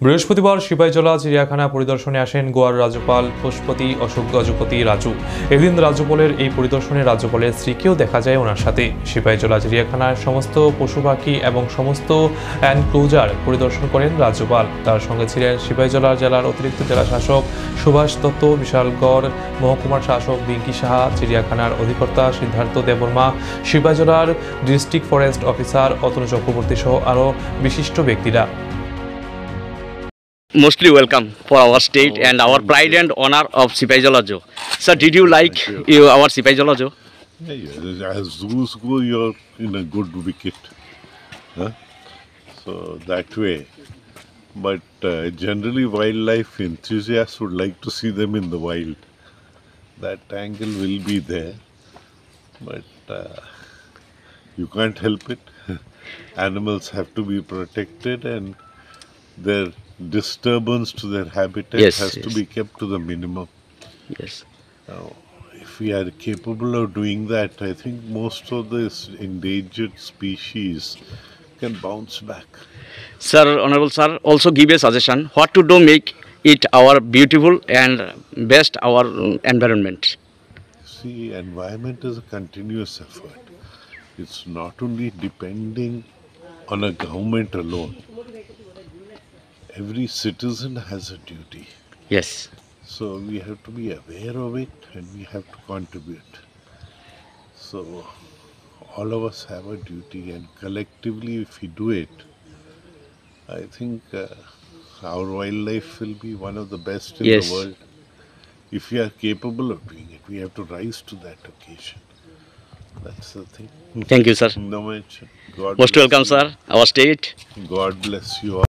বৃহস্পতিবার সিপাহীজলা চিড়িয়াখানা পরিদর্শনে আসেন গোয়ার রাজ্যপাল পুষ্পতি অশোক গজপতি রাজু। এদিন রাজ্যপালের এই পরিদর্শনে রাজ্যপালের স্ত্রীকেও দেখা যায় ওনার সাথে। সিপাহীজলা চিড়িয়াখানার সমস্ত পশু পাখি এবং সমস্ত এনক্লোজার পরিদর্শন করেন রাজ্যপাল। তার সঙ্গে ছিলেন সিপাহীজলা জেলার অতিরিক্ত জেলা শাসক সুভাষ দত্ত, বিশালগড় মহকুমার শাসক বিঙ্কি সাহা, চিড়িয়াখানার অধিকর্তা সিদ্ধার্থ দেববর্মা, সিপাহীজলার district forest officer Atanu Chakraborty সহ আরও বিশিষ্ট ব্যক্তিরা। Mostly welcome for our state and our pride and honor of Sipahijola Zoo. Sir, did you like our Sipahijola Zoo? Yeah. As zoos go, you're in a good wicket. Huh? So that way. But generally, wildlife enthusiasts would like to see them in the wild. That angle will be there. But you can't help it. Animals have to be protected and their disturbance to their habitat has to be kept to the minimum. Yes. Now, if we are capable of doing that, I think most of this endangered species can bounce back. Sir, Honorable Sir, also give a suggestion what to do make it our beautiful and best our environment. See, environment is a continuous effort. It's not only depending on a government alone. Every citizen has a duty. Yes. So we have to be aware of it and we have to contribute. So all of us have a duty and collectively if we do it, I think our wildlife will be one of the best in the world. If we are capable of doing it, we have to rise to that occasion. That's the thing. Thank you, sir. God Most welcome, sir. Our state. God bless you all.